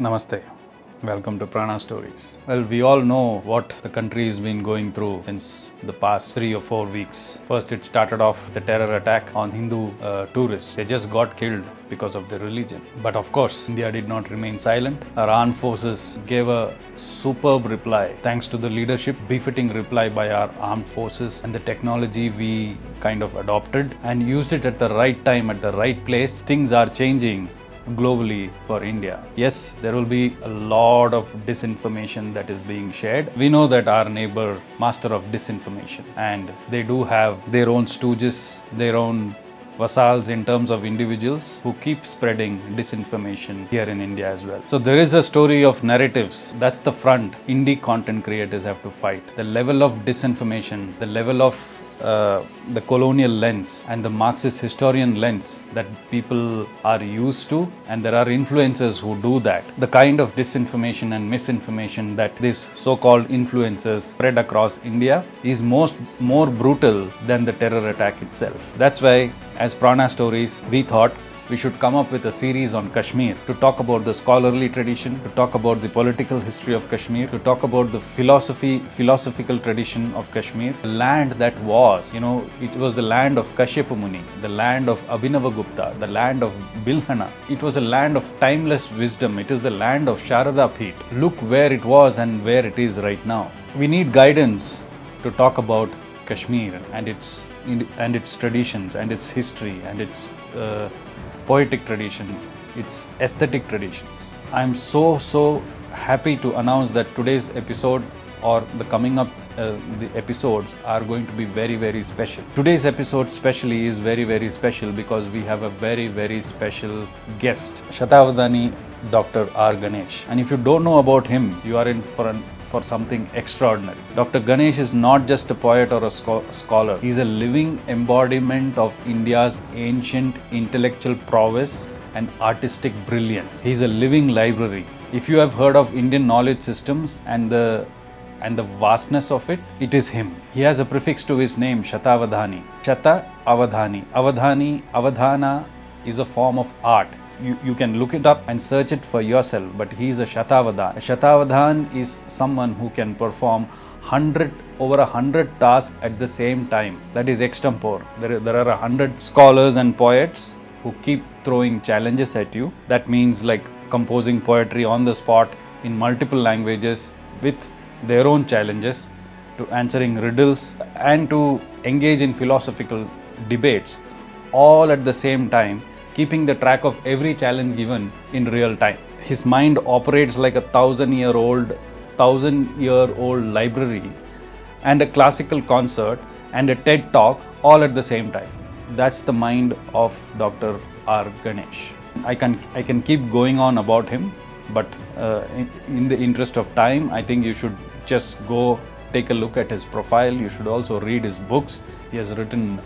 Namaste. Welcome to Prana Stories. Well, we all know what the country has been going through since the past 3 or 4 weeks. First, it started off with the terror attack on Hindu tourists. They just got killed because of their religion. But of course, India did not remain silent. Our armed forces gave a superb reply. Thanks to the leadership, befitting reply by our armed forces and the technology we kind of adopted and used it at the right time, at the right place, things are changing globally for India. Yes, there will be a lot of disinformation that is being shared. We know that our neighbor, master of disinformation, and they do have their own stooges, their own vassals in terms of individuals who keep spreading disinformation here in India as well. So there is a story of narratives. That's the front indie content creators have to fight. The level of disinformation, the level of the colonial lens and the Marxist historian lens that people are used to, and there are influencers who do that. The kind of disinformation and misinformation that these so-called influencers spread across India is more brutal than the terror attack itself. That's why, as Prana Stories, we thought we should come up with a series on Kashmir to talk about the scholarly tradition, to talk about the political history of Kashmir, to talk about the philosophical tradition of Kashmir. The land that was, it was the land of Kashyapa Muni, the land of Abhinavagupta, the land of Bilhana. It was a land of timeless wisdom. It is the land of Sharda Peeth. Look where it was and where it is right now. We need guidance to talk about Kashmir and its traditions and its history and its poetic traditions, its aesthetic traditions. I'm so happy to announce that today's episode or the coming up the episodes are going to be very special. Today's episode especially is very special because we have a very special guest, Shatavadhani Dr. R.Ganesh. And if you don't know about him, you are in for something extraordinary. Dr. Ganesh is not just a poet or a scholar. He is a living embodiment of India's ancient intellectual prowess and artistic brilliance. He is a living library. If you have heard of Indian knowledge systems and the vastness of it, it is him. He has a prefix to his name, Shatavadhani. Shatavadhani. Avadhana is a form of art. You can look it up and search it for yourself, but he is a Shatavadhan. A Shatavadhan is someone who can perform over 100 tasks at the same time. That is extempore. There are 100 scholars and poets who keep throwing challenges at you. That means like composing poetry on the spot in multiple languages with their own challenges, to answering riddles and to engage in philosophical debates all at the same time, keeping the track of every challenge given in real time. His mind operates like a 1,000-year-old library and a classical concert and a TED talk all at the same time. That's the mind of Dr. R. Ganesh. I can keep going on about him, but in the interest of time, I think you should just go take a look at his profile. You should also read his books. He has written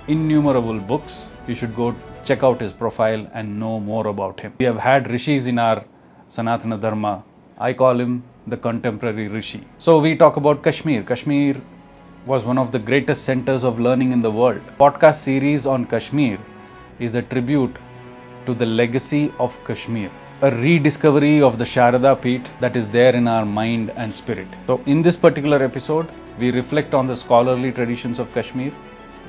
innumerable books. You should go check out his profile and know more about him. We have had rishis in our Sanatana Dharma. I call him the contemporary rishi. So we talk about Kashmir. Kashmir was one of the greatest centers of learning in the world. Podcast series on Kashmir is a tribute to the legacy of Kashmir, a rediscovery of the Sharda Peeth that is there in our mind and spirit. So in this particular episode, we reflect on the scholarly traditions of Kashmir,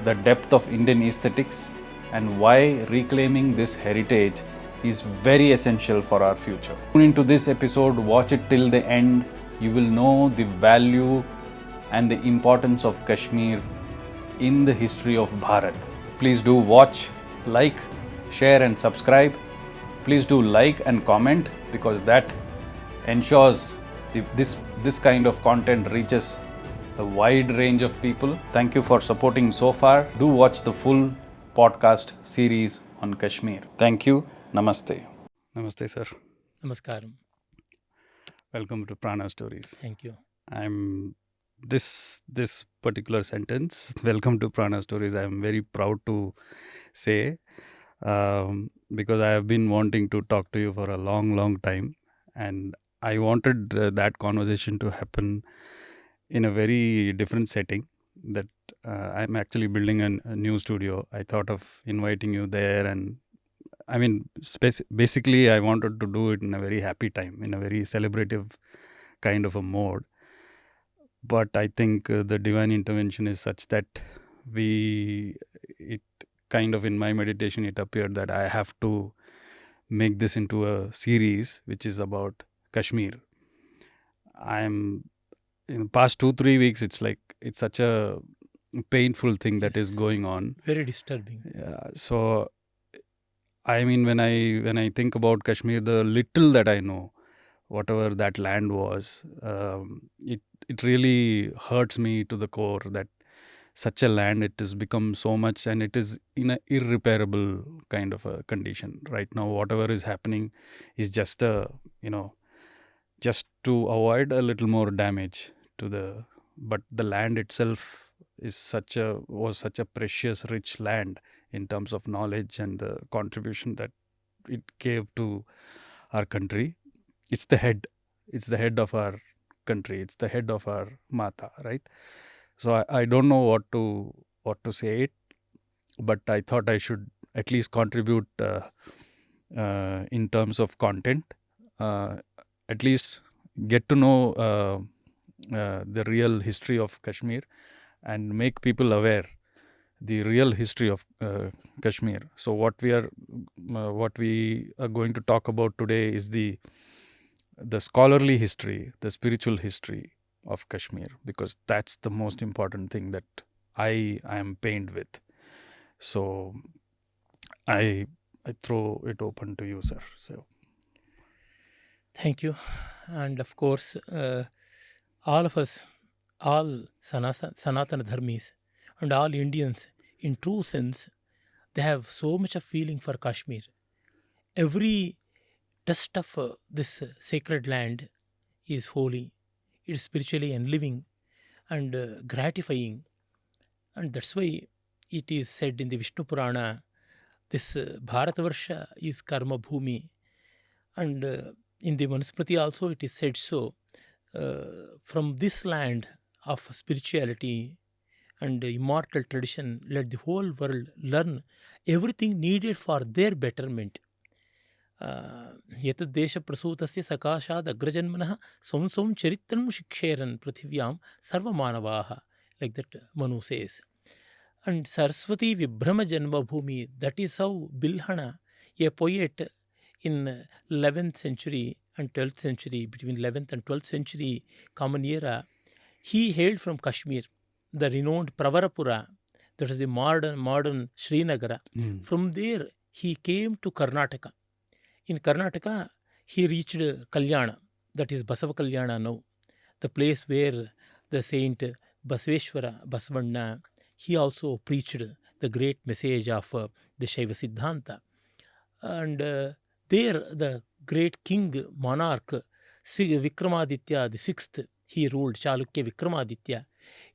the depth of Indian aesthetics, and why reclaiming this heritage is very essential for our future. Tune into this episode, watch it till the end. You will know the value and the importance of Kashmir in the history of Bharat. Please do watch, like, share and subscribe. Please do like and comment because that ensures this kind of content reaches a wide range of people. Thank you for supporting so far. Do watch the full podcast series on Kashmir. Thank you. Namaste. Namaste, sir. Namaskaram. Welcome to Prana Stories. Thank you. I'm this particular sentence, welcome to Prana Stories, I am very proud to say because I have been wanting to talk to you for a long time, and I wanted that conversation to happen in a very different setting. That I'm actually building a new studio. I thought of inviting you there and I mean, basically, I wanted to do it in a very happy time, in a very celebrative kind of a mode. But I think the divine intervention is such that it kind of, in my meditation, it appeared that I have to make this into a series which is about Kashmir. I'm in the past 2-3 weeks, it's such a painful thing that is going on. Very disturbing. So I mean, when I think about Kashmir, the little that I know, whatever that land was, it really hurts me to the core that such a land, it has become so much, and it is in an irreparable kind of a condition right now. Whatever is happening is just just to avoid a little more damage to but the land itself was such a precious, rich land in terms of knowledge and the contribution that it gave to our country. It's the head of our country, it's the head of our mata, right? So I don't know what to say it, but I thought I should at least contribute in terms of content, at least get to know the real history of Kashmir and make people aware the real history of Kashmir. So what we are going to talk about today is the scholarly history, the spiritual history of Kashmir, because that's the most important thing that I am pained with. So I throw it open to you, sir. So thank you. And of course, all of us, all Sanatana Dharmis and all Indians, in true sense, they have so much of feeling for Kashmir. Every dust of this sacred land is holy. It is spiritually enliving and gratifying. And that's why it is said in the Vishnu Purana, this Bharatavarsha is Karma Bhumi. And in the Manusmriti also it is said so. From this land of spirituality and immortal tradition, let the whole world learn everything needed for their betterment. Yatad prasutasya sakashat agrajanmanah svam charitram shiksheran prithivyaam sarvamanavaha, like that Manu says. And Saraswati Vibhrama Janma Bhumi, that is how Bilhana, a poet in 11th century and 12th century, between 11th and 12th century common era, he hailed from Kashmir, the renowned Pravarapura, that is the modern Srinagar. From there, he came to Karnataka. In Karnataka, he reached Kalyana, that is Basava Kalyana now, the place where the saint Basaveshwara, Basavanna, he also preached the great message of the Shaiva Siddhanta. And there, the great king, monarch, Vikramaditya the sixth, he ruled, Chalukya Vikramaditya.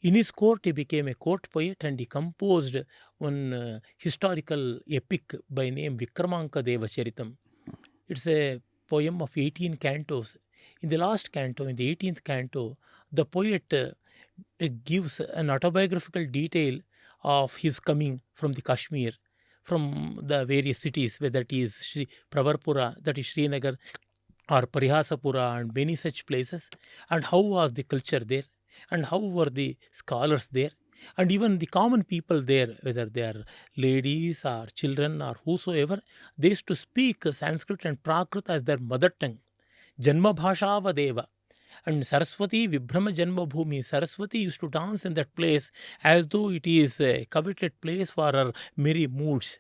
In his court, he became a court poet and he composed one historical epic by name Vikramanka Deva Charitam. It's a poem of 18 cantos. In the last canto, in the 18th canto, the poet gives an autobiographical detail of his coming from the Kashmir, from the various cities, whether it is Pravarpura, that is Srinagar, or Parihasapura, and many such places, and how was the culture there, and how were the scholars there, and even the common people there, whether they are ladies or children or whosoever, they used to speak Sanskrit and Prakrit as their mother tongue. Janma Bhashavadeva. And Saraswati Vibhrama Janma Bhumi, Saraswati used to dance in that place as though it is a coveted place for her merry moods.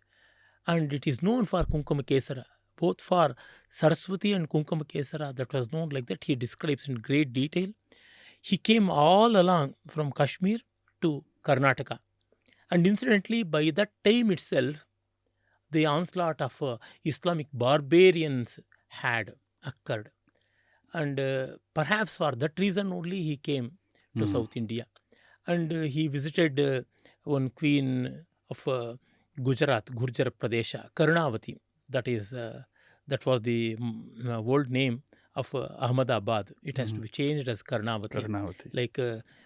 And it is known for Kunkuma Kesara, both for Saraswati and Kunkuma Kesara, that was known like that. He describes in great detail. He came all along from Kashmir to Karnataka. And incidentally, by that time itself, the onslaught of Islamic barbarians had occurred. And perhaps for that reason only he came to South India. And he visited one queen of Gujarat, Gurjar Pradesha, Karnavati. That was the old name of Ahmedabad. It has to be changed as Karnavati. Like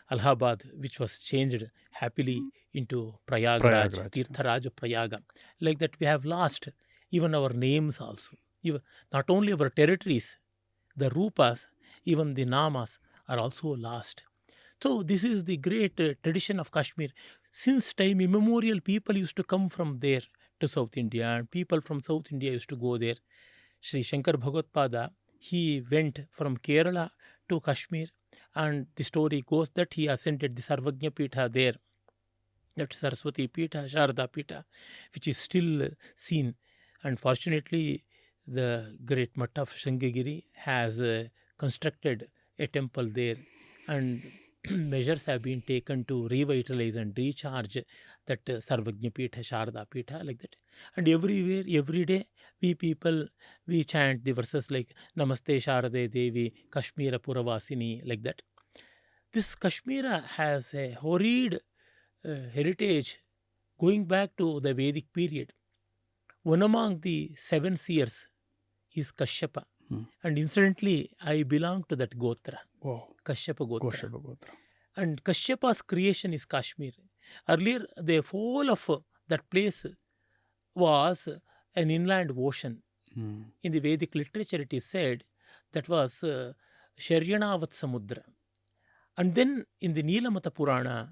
Allahabad, which was changed happily into Prayagraj, Tirtharaj of Prayaga. Like that, we have lost even our names also. Even, not only our territories, the rupas, even the namas are also lost. So this is the great tradition of Kashmir. Since time immemorial, people used to come from there to South India, and people from South India used to go there. Sri Shankar Bhagavad, he went from Kerala to Kashmir, and the story goes that he ascended the Sarvajna Peetha there, that Saraswati Peetha, Sharda Peetha, which is still seen. And fortunately, the great Math of Sringagiri has constructed a temple there, and measures have been taken to revitalize and recharge that Sarvajna Peetha, Sharda Peetha, like that. And everywhere, every day, we people, we chant the verses like Namaste Sharade Devi, Kashmira Puravasini, like that. This Kashmira has a horrid heritage going back to the Vedic period. One among the 7 seers is Kashyapa. And incidentally, I belong to that Gotra, Kashyapa Gotra. And Kashyapa's creation is Kashmir. Earlier, the whole of that place was an inland ocean. In the Vedic literature, it is said that was Sharyanavat Samudra. And then in the Nilamata Purana,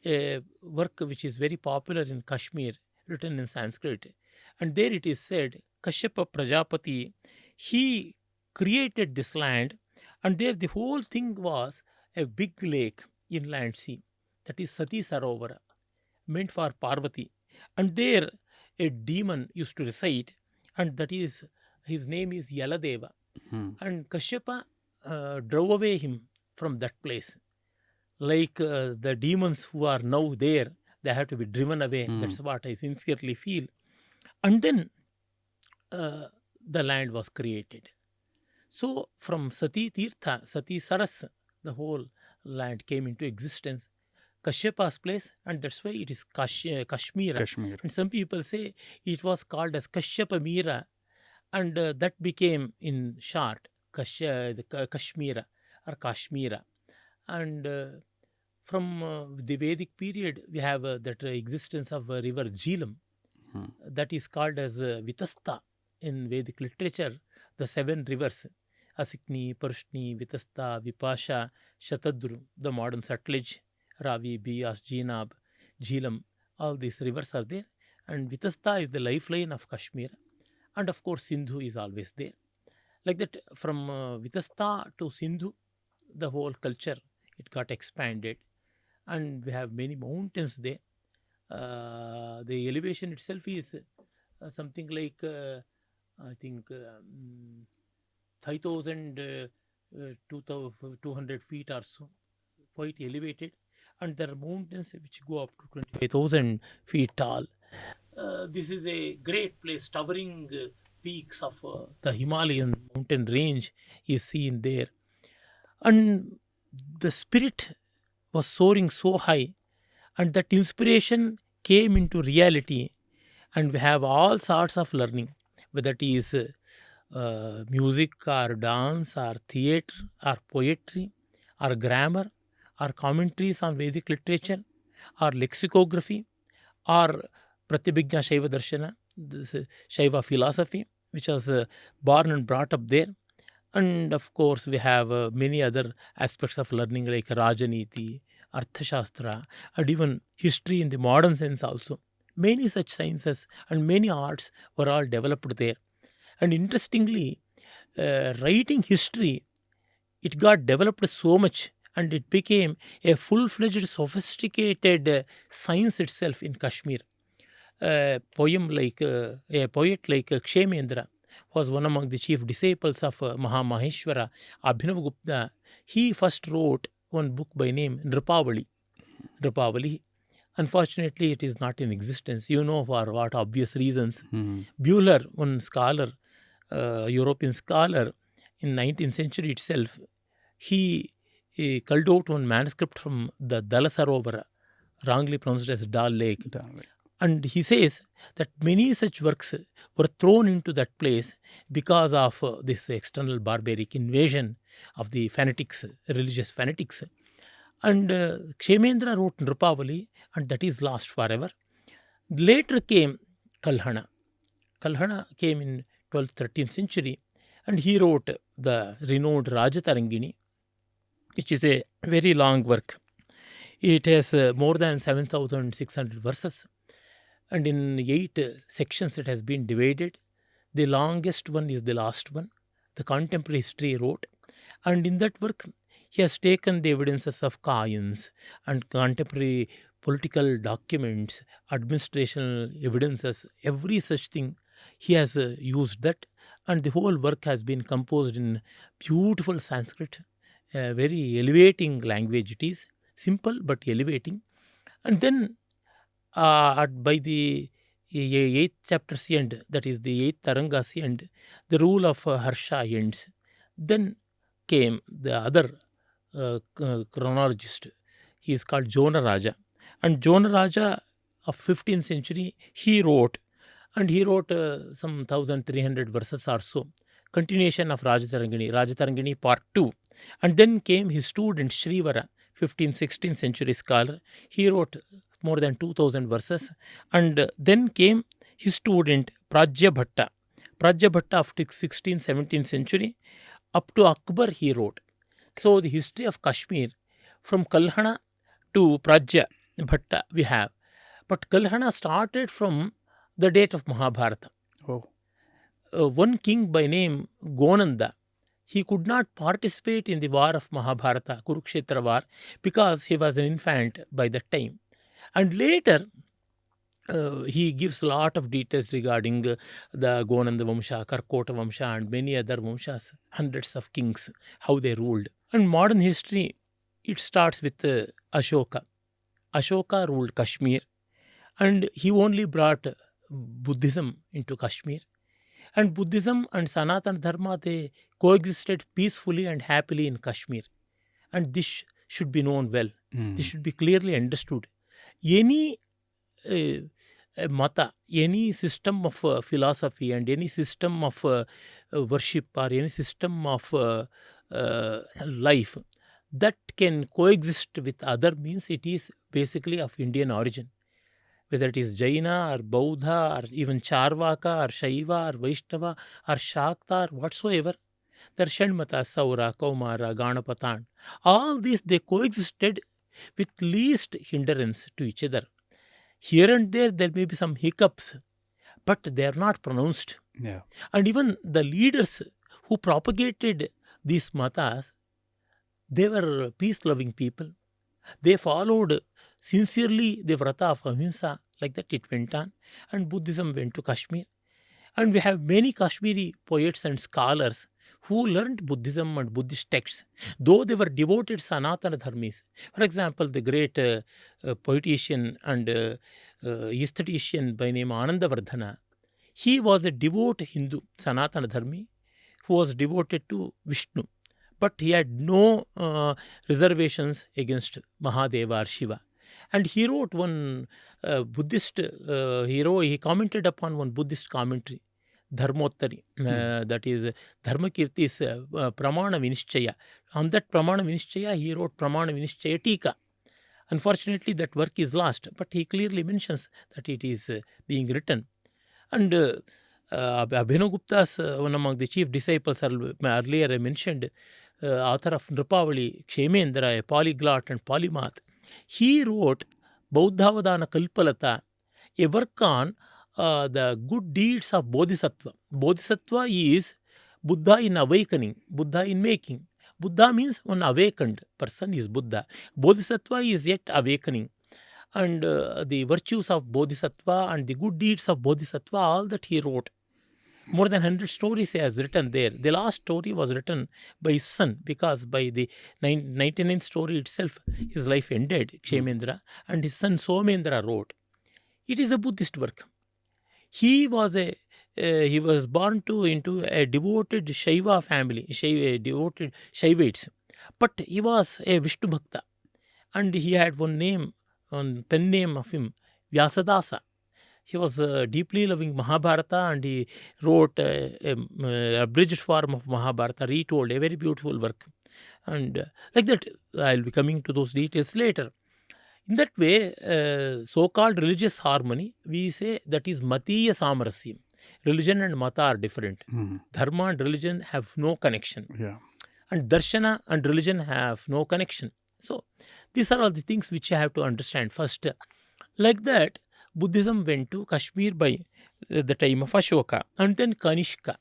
a work which is very popular in Kashmir, written in Sanskrit, and there it is said, Kashyapa Prajapati, he created this land, and there the whole thing was a big lake, inland sea, that is Sati Sarovara, meant for Parvati. And there a demon used to reside, and that is, his name is Yaladeva. And Kashyapa drove away him from that place. Like the demons who are now there, they have to be driven away. That's what I sincerely feel. And then the land was created. So from Sati Tirtha, Sati Saras, the whole land came into existence. Kashyapa's place, and that's why it is Kashmir. And some people say it was called as Kashyapa Mira, and that became in short Kashmira or Kashmira. And from the Vedic period, we have that existence of river Jhelum, that is called as Vitasta in Vedic literature, the 7 rivers, Asikni, Parushni, Vitasta, Vipasha, Shatadru, the modern Sutlej, Ravi, Bias, Jeenab, Jhelum, all these rivers are there. And Vitasta is the lifeline of Kashmir. And of course, Sindhu is always there. Like that, from Vitasta to Sindhu, the whole culture, it got expanded. And we have many mountains there. The elevation itself is something like, I think, 5,000, 200 feet or so, quite elevated. And there are mountains which go up to 25,000 feet tall. This is a great place. Towering peaks of the Himalayan mountain range is seen there. And the spirit was soaring so high, and that inspiration came into reality. And we have all sorts of learning, whether it is music or dance or theatre or poetry or grammar or commentaries on Vedic literature or lexicography or Pratibhijna Shaiva Darshana, this Shaiva philosophy, which was born and brought up there. And of course, we have many other aspects of learning like Rajaniti, Arthashastra, and even history in the modern sense also. Many such sciences and many arts were all developed there. And interestingly, writing history, it got developed so much, and it became a full-fledged, sophisticated science itself in Kashmir. A poet like Kshemendra was one among the chief disciples of Mahamaheshwara, Abhinavagupta. He first wrote one book by name Nripavali. Unfortunately, it is not in existence. You know for what obvious reasons. Buhler, one scholar, European scholar, in 19th century itself, he culled out one manuscript from the Dala Sarovara, wrongly pronounced as Dal Lake. And he says that many such works were thrown into that place because of this external barbaric invasion of the fanatics, religious fanatics. And Kshemendra wrote Nripavali, and that is lost forever. Later came Kalhana. Kalhana came in 12th, 13th century, and he wrote the renowned Rajatarangini, which is a very long work. It has more than 7,600 verses, and in 8 sections it has been divided. The longest one is the last one, the contemporary history wrote, and in that work he has taken the evidences of coins and contemporary political documents, administrational evidences, every such thing. He has used that, and the whole work has been composed in beautiful Sanskrit, very elevating language it is, simple but elevating. And then by the 8th chapter's end, that is the 8th Taranga's end, the rule of Harsha ends. Then came the other chronologist. He is called Jona Raja. And Jona Raja of 15th century, he wrote some 1,300 verses or so. Continuation of Rajatarangini part 2. And then came his student Shrivara, 15th, 16th century scholar. He wrote more than 2,000 verses. And then came his student Pradyabhatta of 16th, 17th century. Up to Akbar he wrote. So the history of Kashmir from Kalhana to Pradyabhatta we have. But Kalhana started from the date of Mahabharata. Oh. One king by name Gonanda, he could not participate in the war of Mahabharata, Kurukshetra war, because he was an infant by that time. And later, he gives a lot of details regarding the Gonanda Vamsha, Karkota Vamsha, and many other Vamshas, hundreds of kings, how they ruled. And modern history, it starts with Ashoka. Ashoka ruled Kashmir, and he only brought Buddhism into Kashmir. And Buddhism and Sanatana Dharma, they coexisted peacefully and happily in Kashmir. And this should be known well. This should be clearly understood. Any mata, any system of philosophy and any system of worship or any system of life that can coexist with other means it is basically of Indian origin. Whether it is Jaina or Bauddha or even Charvaka or Shaiva or Vaishnava or Shakta or whatsoever, there are Shanmata, Saura, Kaumara, Ganapatan. All these, they coexisted with least hindrance to each other. Here and there may be some hiccups, but they are not pronounced. Yeah. And even the leaders who propagated these matas, they were peace-loving people. They followed sincerely the vrata of ahimsa, like that it went on. And Buddhism went to Kashmir. And we have many Kashmiri poets and scholars who learned Buddhism and Buddhist texts, though they were devoted Sanatana Dharmis. For example, the great poetician and aesthetician by name Anandavardhana, he was a devout Hindu, Sanatana Dharmi, who was devoted to Vishnu. But he had no reservations against Mahadeva or Shiva. And he wrote one Buddhist, he commented upon one Buddhist commentary, Dharmottari, that is Dharmakirti's Pramana Vinishchaya. On that Pramana Vinishchaya, he wrote Pramana Vinishchaya Tika. Unfortunately, that work is lost, but he clearly mentions that it is being written. And Abhinavagupta's one among the chief disciples, earlier I mentioned, author of Nripavali, Kshemendra, a polyglot and polymath, he wrote Bauddhavadana Kalpalata, a work on the good deeds of Bodhisattva. Bodhisattva is Buddha in awakening, Buddha in making. Buddha means one awakened person is Buddha. Bodhisattva is yet awakening. And the virtues of Bodhisattva and the good deeds of Bodhisattva, all that he wrote. More than 100 stories he has written there. The last story was written by his son, because by the 99th story itself, his life ended, Kshemendra, and his son Somendra wrote. It is a Buddhist work. He was born into a devoted Shaiva family, devoted Shaivites, but he was a Vishnu Bhakta, and he had one pen name of him, Vyasadasa. He was deeply loving Mahabharata, and he wrote a abridged form of Mahabharata, retold, a very beautiful work. And like that, I'll be coming to those details later. In that way, so-called religious harmony, we say that is Matiya Samarasya. religion and mata are different. Dharma and religion have no connection. Yeah. And darshana and religion have no connection. So these are all the things which you have to understand first. Like that, Buddhism went to Kashmir by the time of Ashoka, and then Kanishka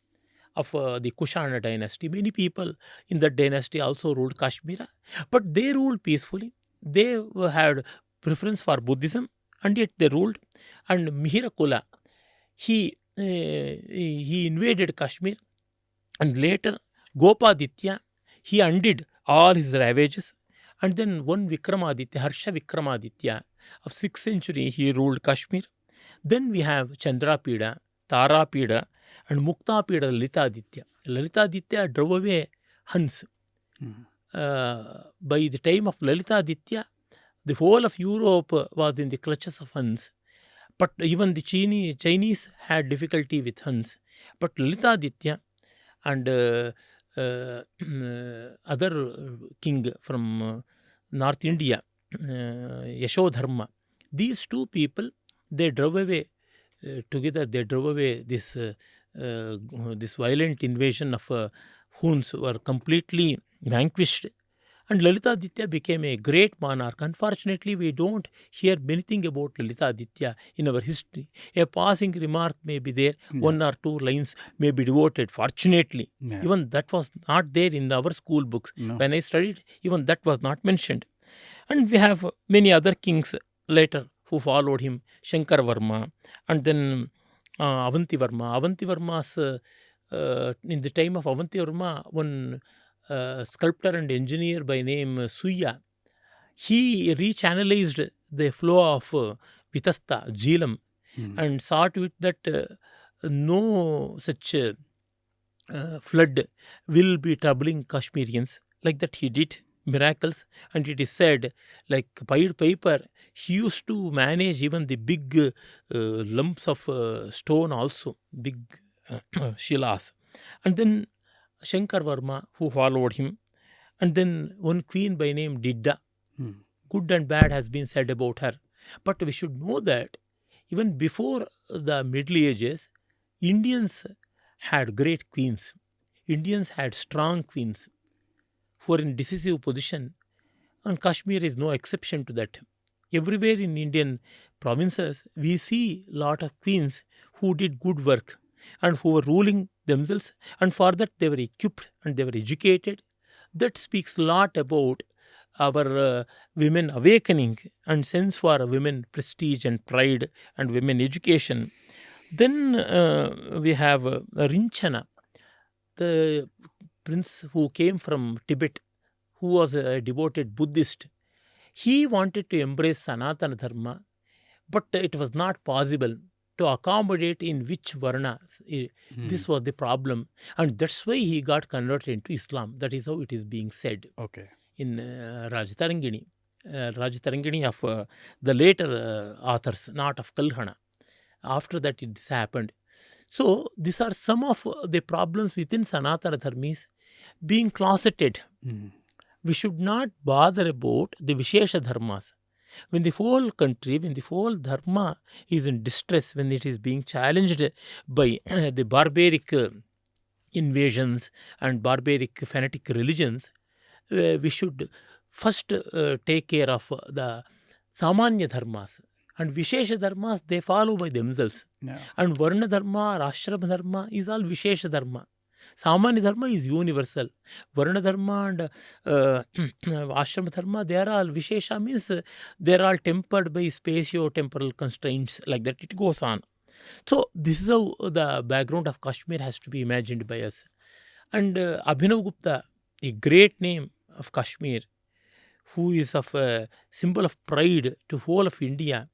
of the Kushana dynasty. Many people in that dynasty also ruled Kashmir, but they ruled peacefully. They had preference for Buddhism, and yet they ruled. And Mihirakula, he invaded Kashmir, and later Gopaditya, he undid all his ravages. And then one Vikramaditya, Harsha Vikramaditya of 6th century, he ruled Kashmir. Then we have Chandrapida, Tarapida, and Muktapida Lalitaditya. Lalitaditya drove away Huns. By the time of Lalitaditya, the whole of Europe was in the clutches of Huns. But even the Chinese had difficulty with Huns. But Lalitaditya and other king from North India, Yashodharma, these two people, they drove away together. They drove away this violent invasion of Huns, who were completely vanquished. And Lalitaditya became a great monarch. Unfortunately, we don't hear anything about Lalitaditya in our history. A passing remark may be there, one or two lines may be devoted. Fortunately, even that was not there in our school books. When I studied, even that was not mentioned. And we have many other kings later who followed him, Shankar Varma, and then Avanti Varma. Avanti Varma's, in the time of Avanti Varma, one sculptor and engineer by name Suya, he rechannelized the flow of Vitasta, Jhelum, and saw to it that no such flood will be troubling Kashmirians. Like that he did miracles, and it is said, like Pied Piper, he used to manage even the big lumps of stone also, big shilas. And then Shankar Varma, who followed him, and then one queen by name Didda. Good and bad has been said about her. But we should know that even before the Middle Ages, Indians had great queens. Indians had strong queens who were in decisive position, and Kashmir is no exception to that. Everywhere in Indian provinces, we see a lot of queens who did good work and who were ruling themselves, and for that they were equipped and they were educated. That speaks a lot about our women awakening and sense for women prestige and pride and women education. Then we have Rinchana, the prince who came from Tibet, who was a devoted Buddhist. He wanted to embrace Sanatana Dharma, but it was not possible to accommodate in which varna. This was the problem, and that's why he got converted into Islam. That is how it is being said. Okay. In Rajatarangini of the later authors, not of Kalhana. After that, this happened. So these are some of the problems within Sanatana Dharmis being closeted. We should not bother about the Vishesha Dharmas. When the whole country, when the whole dharma is in distress, when it is being challenged by the barbaric invasions and barbaric fanatic religions, we should first take care of the Samanya Dharmas. And Vishesha Dharmas, they follow by themselves. And Varna Dharma or Ashrama Dharma is all Vishesha Dharma. Samanya Dharma is universal. Varna Dharma and Ashrama Dharma, they are all Vishesha, means they are all tempered by spatio-temporal constraints. Like that, it goes on. So this is how the background of Kashmir has to be imagined by us. And Abhinavagupta, a great name of Kashmir, who is of a symbol of pride to whole of India,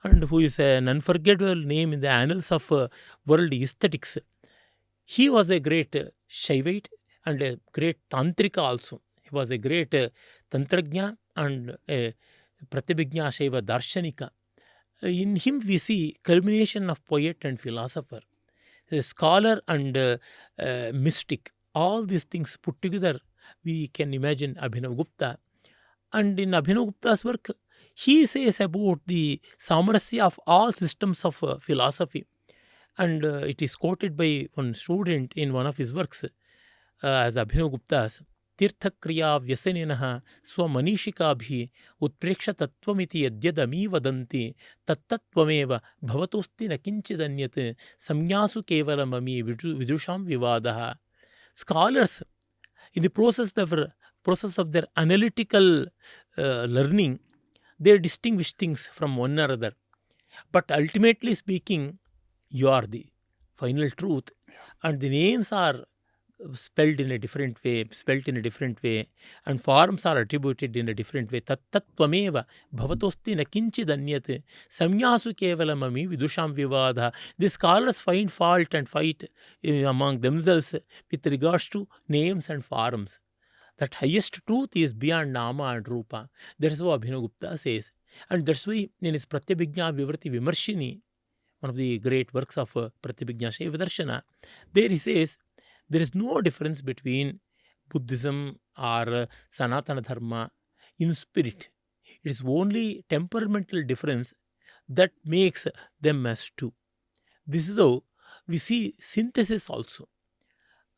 and who is an unforgettable name in the annals of world aesthetics. He was a great Shaivite and a great Tantrika also. He was a great Tantragnya and a Pratibhijna Shaiva Darshanika. In him we see culmination of poet and philosopher, a scholar and mystic. All these things put together, we can imagine Abhinavagupta. And in Abhinavagupta's work, he says about the samarasya of all systems of philosophy. And it is quoted by one student in one of his works as Abhinavagupta's Tirthakriya Vyasaninaha Swamanishikamabhi Utpreksha Tattvam-iti yadyadami vadanti tattattvameva bhavatosti na kinchidanyat samyasu kevalamami vidusham vivadaha. Scholars, in the process of their analytical learning, they distinguish things from one another. But ultimately speaking, you are the final truth, and the names are spelled in a different way, and forms are attributed in a different way. Tattattvameva bhavatosti na kinchidanyat samyasu kevalamami vidusham vivada. The scholars find fault and fight among themselves with regards to names and forms. That highest truth is beyond nama and rupa. That is what Abhinavagupta says. And that's why in his Pratyabhijna Vivrati Vimarshini, one of the great works of Pratyabhijna Shaiva Darshana, there he says, there is no difference between Buddhism or Sanatana Dharma in spirit. It is only temperamental difference that makes them as two. This is how we see synthesis also.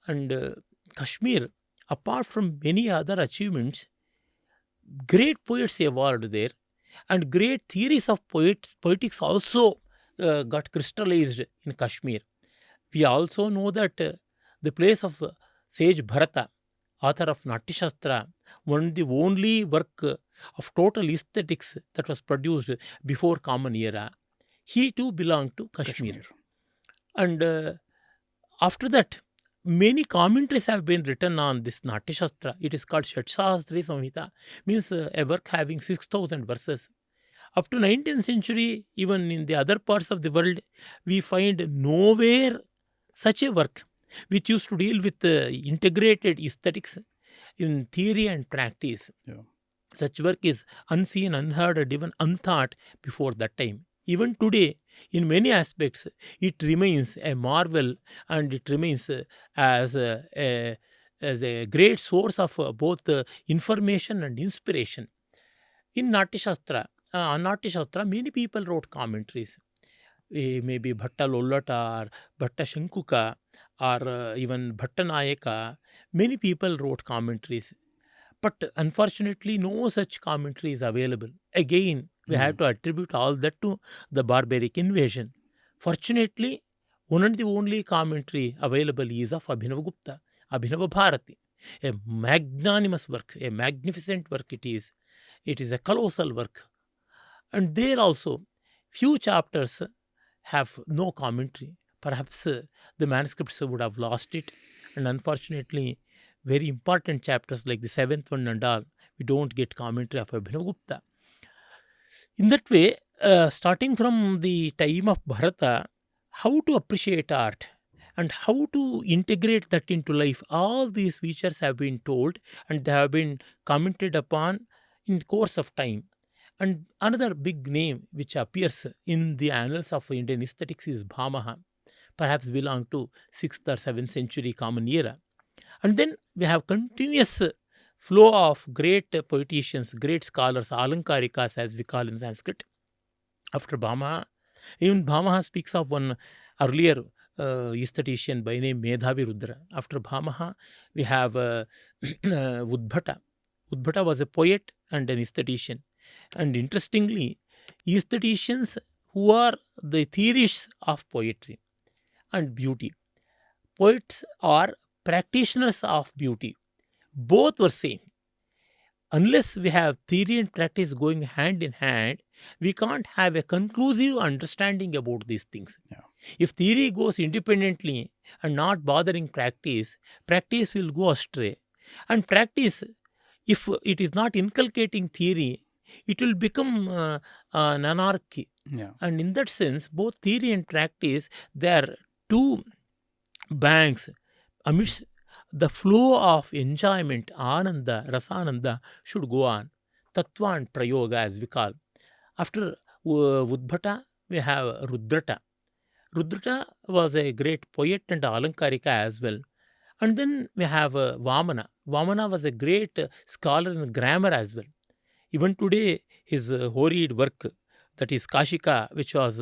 And Kashmir, apart from many other achievements, great poets evolved there, and great theories of poetics also got crystallized in Kashmir. We also know that the place of sage Bharata, author of Natya-sastra, one the only work of total aesthetics that was produced before Common Era, he too belonged to Kashmir. And after that, many commentaries have been written on this Natya-sastra. It is called Shatavadhani Samhita, means a work having 6,000 verses. Up to 19th century, even in the other parts of the world, we find nowhere such a work which used to deal with integrated aesthetics in theory and practice. Yeah. Such work is unseen, unheard, and even unthought before that time. Even today, in many aspects, it remains a marvel, and it remains as a great source of both information and inspiration. In Natya-sastra, on Natya-sastra, many people wrote commentaries. Maybe Bhatta Lollata or Bhatta Shankuka or even Bhatta Nayaka. Many people wrote commentaries. But unfortunately, no such commentary is available. Again, we have to attribute all that to the barbaric invasion. Fortunately, one and the only commentary available is of Abhinavagupta, Abhinavabharati. A magnanimous work, a magnificent work it is. It is a colossal work. And there also, few chapters have no commentary. Perhaps the manuscripts would have lost it. And unfortunately, very important chapters like the 7th one and all, we don't get commentary of Abhinavagupta. In that way, starting from the time of Bharata, how to appreciate art and how to integrate that into life, all these features have been told and they have been commented upon in the course of time. And another big name which appears in the annals of Indian aesthetics is Bhamaha, perhaps belong to 6th or 7th century Common Era. And then we have continuous flow of great poeticians, great scholars, alankarikas as we call in Sanskrit. After Bhamaha, even Bhamaha speaks of one earlier aesthetician by name Medhavi Rudra. After Bhamaha, we have Udbhata. Udbhata was a poet and an aesthetician. And interestingly, aestheticians who are the theorists of poetry and beauty, poets are practitioners of beauty. Both were same. Unless we have theory and practice going hand in hand, we can't have a conclusive understanding about these things. Yeah. If theory goes independently and not bothering practice, practice will go astray. And practice, if it is not inculcating theory, it will become an anarchy. Yeah. And in that sense, both theory and practice, they are two banks amidst the flow of enjoyment, ananda, rasananda should go on. Tattva and prayoga as we call. After Udbhata, we have Rudrata. Rudrata was a great poet and alankarika as well. And then we have Vamana. Vamana was a great scholar in grammar as well. Even today, his horrid work, that is Kashika, which was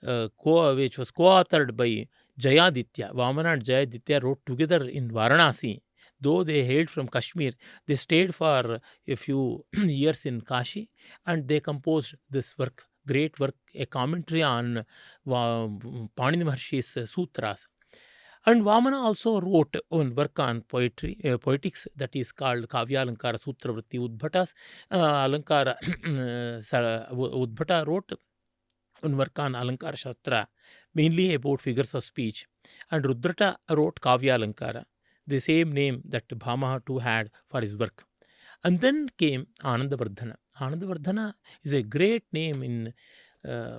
co-authored by Jayaditya. Vamana and Jayaditya wrote together in Varanasi. Though they hailed from Kashmir, they stayed for a few years in Kashi, and they composed this work, great work, a commentary on Panini Maharshi's sutras. And Vamana also wrote one work on poetry, poetics, that is called Kavya Alankara Sutra Vritti. Udbhata's Alankara Udbhata wrote one work on Alankara Shastra, mainly about figures of speech. And Rudrata wrote Kavya Alankara, the same name that Bhamaha too had for his work. And then came Anandavardhana. Anandavardhana is a great name in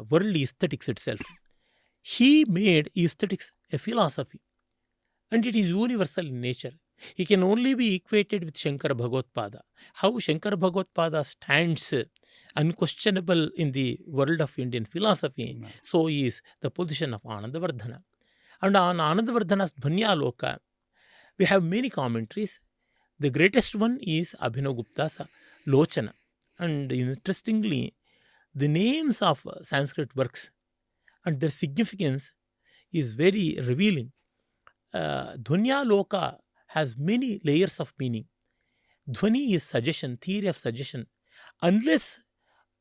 worldly aesthetics itself. He made aesthetics a philosophy, and it is universal in nature. He can only be equated with Shankara Bhagavad-pada. How Shankara Bhagavad-pada stands unquestionable in the world of Indian philosophy, so is the position of Anandavardhana. And on Anandavardhana's Dhvanyaloka, we have many commentaries. The greatest one is Abhinavagupta's Lochana. And interestingly, the names of Sanskrit works and their significance is very revealing. Dhvanyaloka has many layers of meaning. Dhvani is suggestion, theory of suggestion. Unless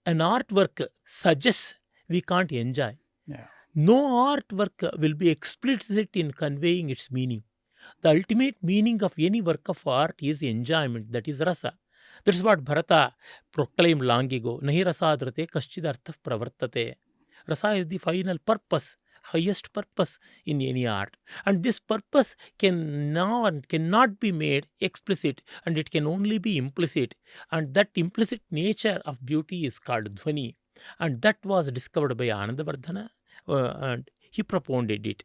an artwork suggests, we can't enjoy. Yeah. No artwork will be explicit in conveying its meaning. The ultimate meaning of any work of art is enjoyment, that is rasa. That is what Bharata proclaimed long ago. Nahi rasadrate kaschidartha pravartate. Rasa is the final purpose, highest purpose in any art. And this purpose cannot be made explicit, and it can only be implicit. And that implicit nature of beauty is called Dhvani. And that was discovered by Anandavardhana, and he propounded it.